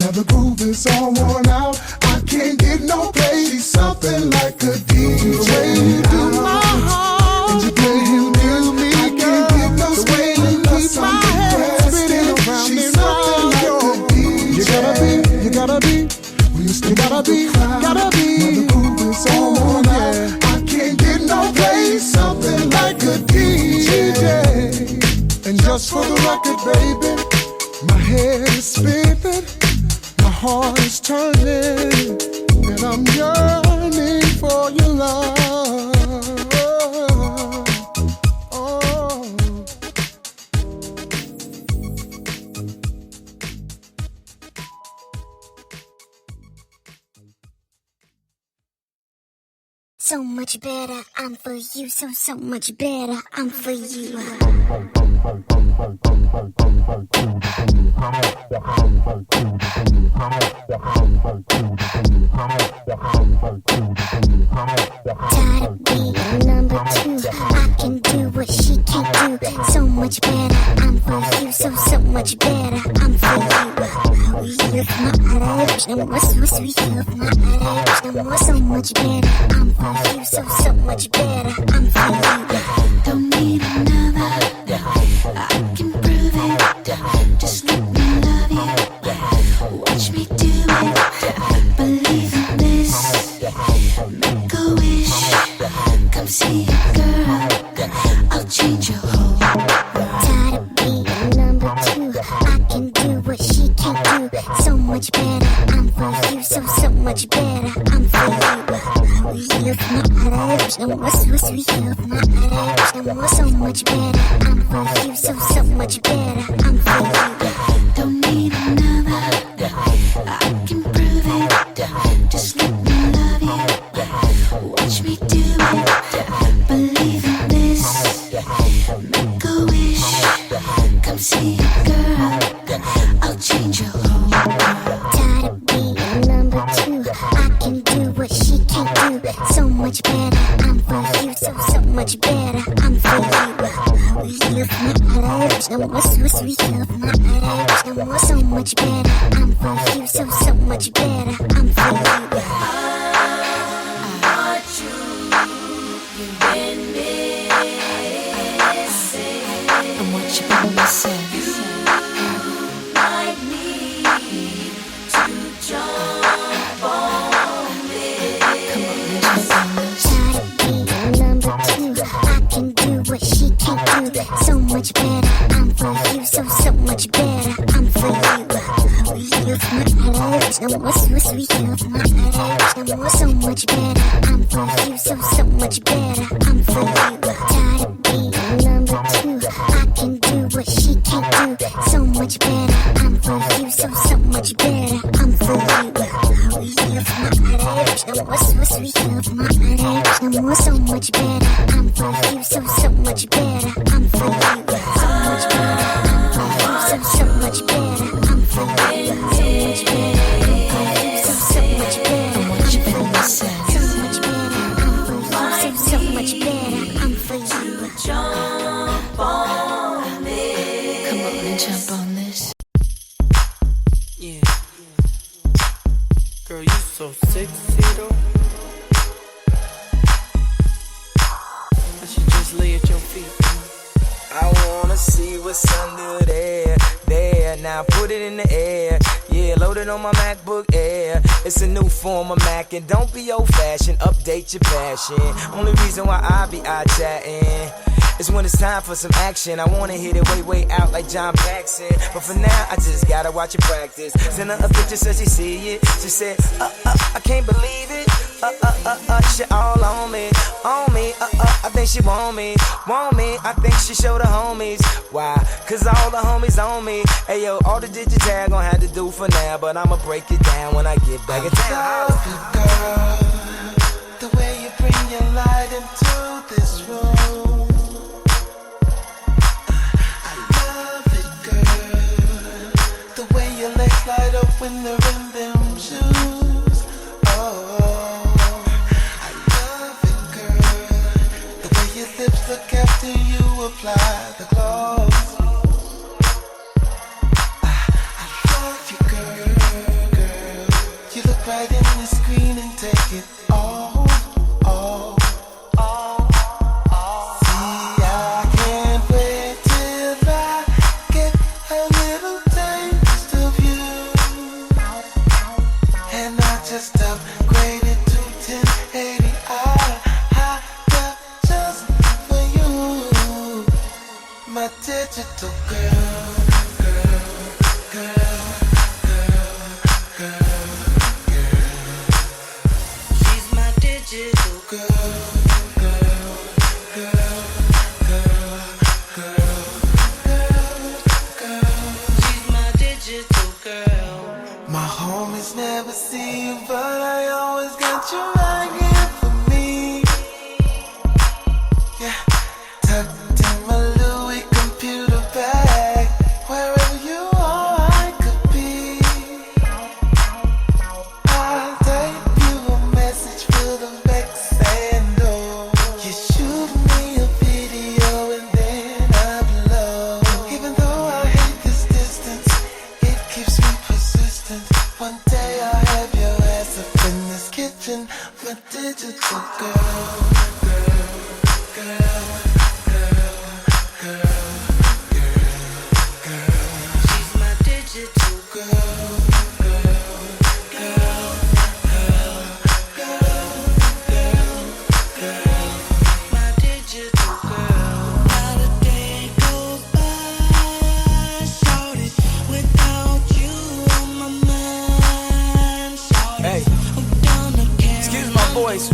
Now the groove is all worn out. I can't get no play. She's something like a DJ. The way you do my heart, and you play him near me, I can't get no sway. Keep my head spinning around. She's something like a DJ. You gotta be. You gotta be. Now the groove is all worn out. I can't get no play. Something like a DJ. And just for the record, baby, my head is spinning, my heart is turning, and I'm yearning for your love. Oh. So much better, I'm for you. So much better, I'm for you. Tired of being number two. I can do what she can't do. So much better, I'm for you. So much better, I'm for you. You my lips, no more so sweet. You my lips, no more so much better. I'm for you. So much better, I'm for you. Don't need another. I can prove it. Just let me love you. Watch me do it. Believe in this. Make a wish. Come see it, girl. I'll change your whole world. Tired of being number two. I can do what she can't do. So much better, I'm for you. So much better, I'm for you. You my lips, no more so sweet. You my lips, no more so much better. I'm for you. So much better, I'm for you. Don't need another. I can prove it. Just let me love you. Watch me do it. Believe in this. Make a wish. Come see it, girl. I'll change your whole world. Tired of being number two. I can do what she can't do. So much better, I'm for you. So much better, I'm for you. You my lips, no more so sweet. You my lips, no more so much better. I'm for you. So much better, I'm for you. I want you. You've been missing. I'm what you've been missing. You might need to jump on this. Come on, jump on this. Tired of being number two. I can do what she can't do. So much better, I'm for you. So much better, I'm for you. You my lips, no more so sweet. You my lips, no more so much better. I'm for you. So much better, I'm for you. Tired of being number two. I can do what she can't do. So much better, I'm for you. So much better, I'm for you. You my lips, no more so sweet. You my lips, no more so much better. I'm for you. So much better, I'm for you. So much better, I'm for you. So much better, I'm for you. So much better, I'm for you. So much better, I'm what you've been missing. so much better, I'm for you. So much better, I'm for you. Jump on this. Come on and jump on this. Yeah. Girl, you so sexy though. I should just lay at your feet. I wanna see what's under there. Now put it in the air. Yeah, load it on my MacBook Air. It's a new form of Mac, and don't be old-fashioned. Update your passion. Only reason why I be chatting is when it's time for some action. I wanna hit it way out like John Paxson, but for now I just gotta watch it practice. Send her a picture so she see it. She said, I can't believe it. She all on me. I think she want me. I think she show the homies. Why? Cause all the homies on me. Hey yo, all the digit tag gon' have to do for now, but I'ma break it down when I get back in town. I love you, girl, the way you bring your light into this room. I love it, girl, the way your legs light up when they're in them shoes. Oh, I love it, girl, the way your lips look after you apply the gloss. I love you, girl. it off. See, I can't wait till I get a little taste of you. And I just upgraded to 1080 high def just for you. My digital girl. She's my digital girl. She's my digital girl. My homies never see you, but I always got you right here for me. Yeah, tucked in my Louis computer bag. Wherever you are, I could be. I'll type you a message full of X and O. You shoot me a video and then upload. Even though I hate this distance, it keeps me persistent. One day I'll have your ass up in this kitchen, my digital girl. She's my digital girl. My digital girl. Not a day goes by, shorty, without you on my mind. Shorty, Hey, I'm gonna carry excuse my voice.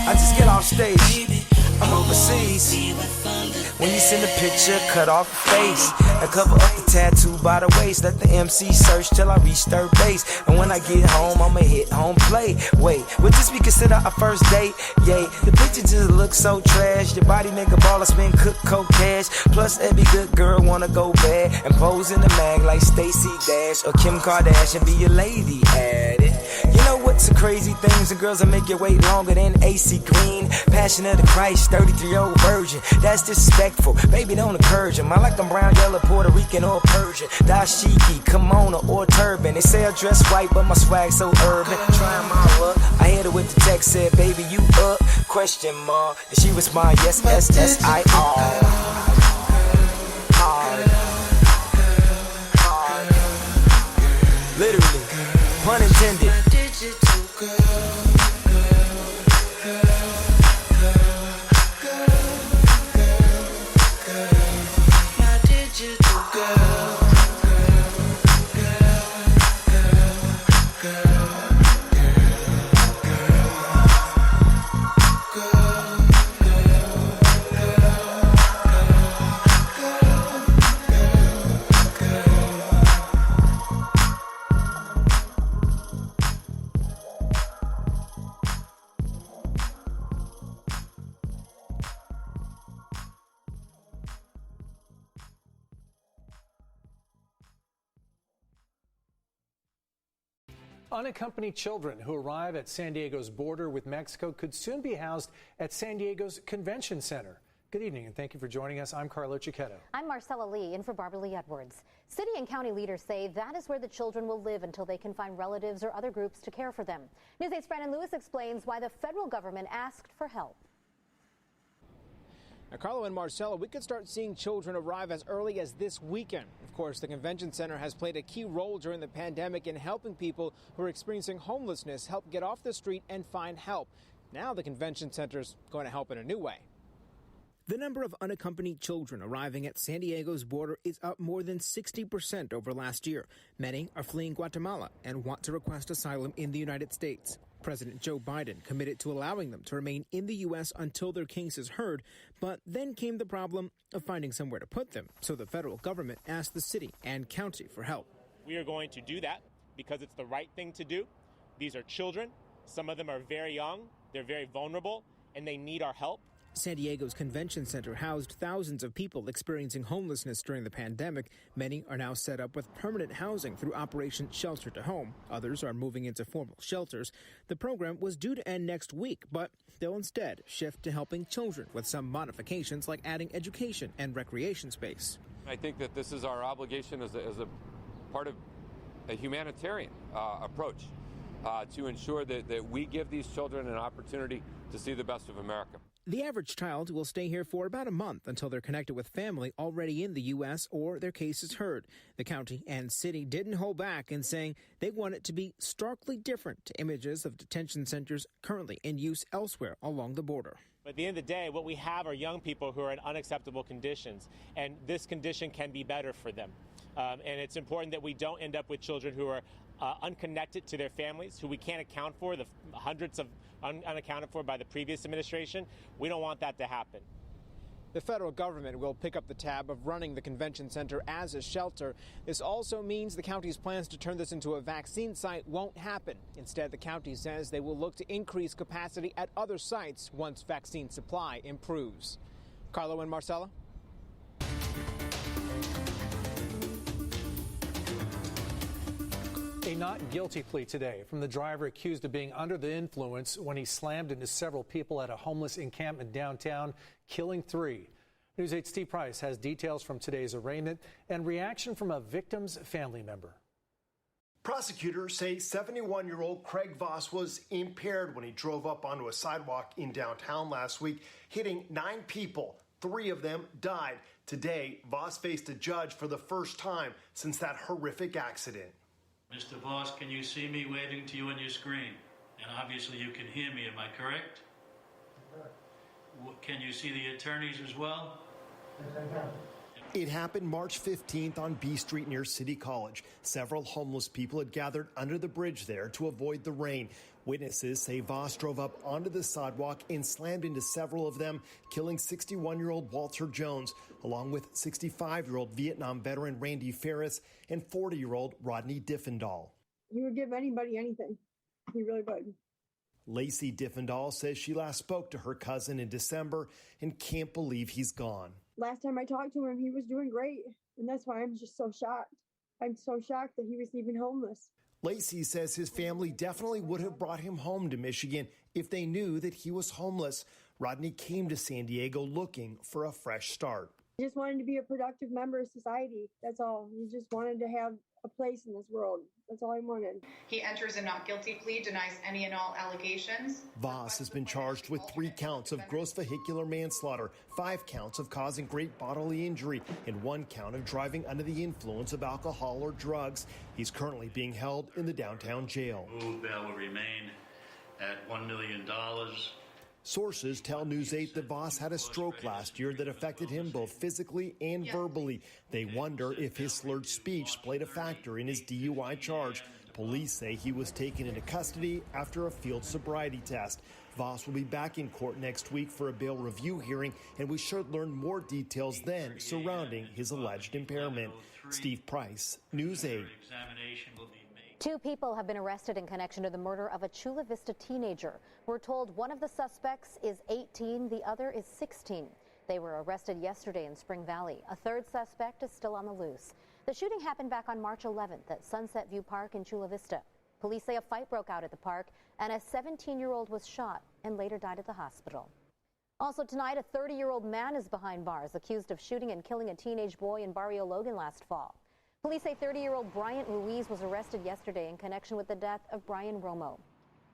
I just get off stage. I'm overseas. When you send a picture, cut off your face and cover up the tattoo by the waist. Let the MC search till I reach third base. And when I get home, I'ma hit home plate. Wait, would this be considered a first date? Yay, the picture just looks so trash. Your body make a baller spend cook coke cash. Plus every good girl wanna go bad and pose in the mag like Stacey Dash or Kim Kardashian. Be a lady at it. You know what's the crazy things? The girls that make you wait longer than AC Green. Passion of the Christ, 33-year-old virgin. That's disrespectful. Baby, don't encourage him. I like them brown, yellow, Puerto Rican, or Persian. Dashiki, kimono, or turban. They say I dress white, but my swag so urban. Trying my luck. I hit her with the text, said, baby, you up? Question mark. And she responded, yes, SSIR. Literally, pun intended. digital girl. My digital girl. Unaccompanied children who arrive at San Diego's border with Mexico could soon be housed at San Diego's Convention Center. Good evening and thank you for joining us. I'm Carlo Cicchetto. I'm Marcella Lee, in for Barbara Lee Edwards. City and county leaders say that is where the children will live until they can find relatives or other groups to care for them. News 8's Brandon Lewis explains why the federal government asked for help. Now, Carlo and Marcella, we could start seeing children arrive as early as this weekend. Of course, the convention center has played a key role during the pandemic in helping people who are experiencing homelessness help get off the street and find help. Now the convention center is going to help in a new way. The number of unaccompanied children arriving at San Diego's border is up more than 60% over last year. Many are fleeing Guatemala and want to request asylum in the United States. President Joe Biden committed to allowing them to remain in the U.S. until their case is heard, but then came the problem of finding somewhere to put them, so the federal government asked the city and county for help. We are going to do that because it's the right thing to do. These are children. Some of them are very young, they're very vulnerable, and they need our help. San Diego's convention center housed thousands of people experiencing homelessness during the pandemic. Many are now set up with permanent housing through Operation Shelter to Home. Others are moving into formal shelters. The program was due to end next week, but they'll instead shift to helping children with some modifications like adding education and recreation space. I think that this is our obligation as a part of a humanitarian approach. to ensure that we give these children an opportunity to see the best of America. The average child will stay here for about a month until they're connected with family already in the U.S. or their case is heard. The county and city didn't hold back in saying they want it to be starkly different to images of detention centers currently in use elsewhere along the border. But at the end of the day, what we have are young people who are in unacceptable conditions, and this condition can be better for them. And it's important that we don't end up with children who are unconnected to their families, who we can't account for, the hundreds of unaccounted for by the previous administration. We don't want that to happen. The federal government will pick up the tab of running the convention center as a shelter. This also means the county's plans to turn this into a vaccine site won't happen. Instead, the county says they will look to increase capacity at other sites once vaccine supply improves. Carlo and Marcella. A not guilty plea today from the driver accused of being under the influence when he slammed into several people at a homeless encampment downtown, killing 3. News 8's Steve Price has details from today's arraignment and reaction from a victim's family member. Prosecutors say 71-year-old Craig Voss was impaired when he drove up onto a sidewalk in downtown last week, hitting 9 people. 3 of them died. Today, Voss faced a judge for the first time since that horrific accident. Mr. Voss, can you see me waving to you on your screen? And obviously you can hear me, am I correct? Can you see the attorneys as well? It happened March 15th on B Street near City College. Several homeless people had gathered under the bridge there to avoid the rain. Witnesses say Voss drove up onto the sidewalk and slammed into several of them, killing 61-year-old Walter Jones, along with 65-year-old Vietnam veteran Randy Ferris and 40-year-old Rodney Diffendahl. He would give anybody anything. He really would. Lacey Diffendahl says she last spoke to her cousin in December and can't believe he's gone. Last time I talked to him, he was doing great, and that's why I'm just so shocked. I'm so shocked that he was even homeless. Lacey says his family definitely would have brought him home to Michigan if they knew that he was homeless. Rodney came to San Diego looking for a fresh start. He just wanted to be a productive member of society. That's all. He just wanted to have a place in this world. That's all he wanted. He enters a not guilty plea, denies any and all allegations. Voss has been charged with 3 counts of gross vehicular manslaughter, 5 counts of causing great bodily injury, and 1 count of driving under the influence of alcohol or drugs. He's currently being held in the downtown jail. Move bail will remain at $1 million. Sources tell News 8 that Voss had a stroke last year that affected him both physically and verbally. They wonder if his slurred speech played a factor in his DUI charge. Police say he was taken into custody after a field sobriety test. Voss will be back in court next week for a bail review hearing, and we should learn more details then surrounding his alleged impairment. Steve Price, News 8. 2 people have been arrested in connection to the murder of a Chula Vista teenager. We're told one of the suspects is 18, the other is 16. They were arrested yesterday in Spring Valley. A 3rd suspect is still on the loose. The shooting happened back on March 11th at Sunset View Park in Chula Vista. Police say a fight broke out at the park and a 17-year-old was shot and later died at the hospital. Also tonight, a 30-year-old man is behind bars accused of shooting and killing a teenage boy in Barrio Logan last fall. Police say 30-year-old Bryant Ruiz was arrested yesterday in connection with the death of Brian Romo.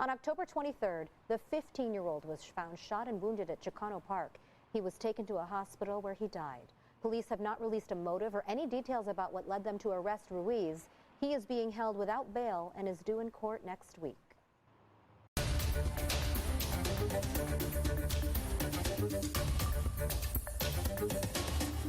On October 23rd, the 15-year-old was found shot and wounded at Chicano Park. He was taken to a hospital where he died. Police have not released a motive or any details about what led them to arrest Ruiz. He is being held without bail and is due in court next week.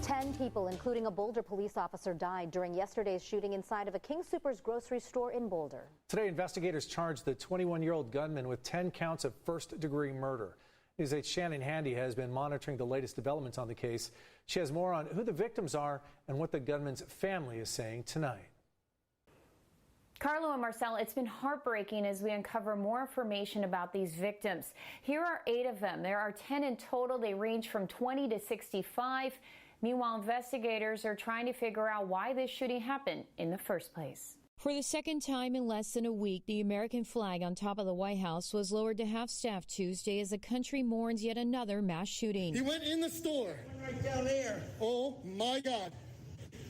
10 people, including a Boulder police officer, died during yesterday's shooting inside of a King Soopers grocery store in Boulder. Today, investigators charged the 21-year-old gunman with 10 counts of first-degree murder. News 8's Shannon Handy has been monitoring the latest developments on the case. She has more on who the victims are and what the gunman's family is saying tonight. Carlo and Marcel, it's been heartbreaking as we uncover more information about these victims. Here are 8 of them. There are 10 in total. They range from 20 to 65. Meanwhile, investigators are trying to figure out why this shooting happened in the first place. For the second time in less than a week, the American flag on top of the White House was lowered to half-staff Tuesday as the country mourns yet another mass shooting. He went in the store. Right down there. Oh, my God.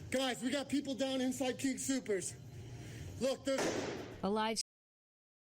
Guys, we got people down inside King Soopers. Look, there's... A live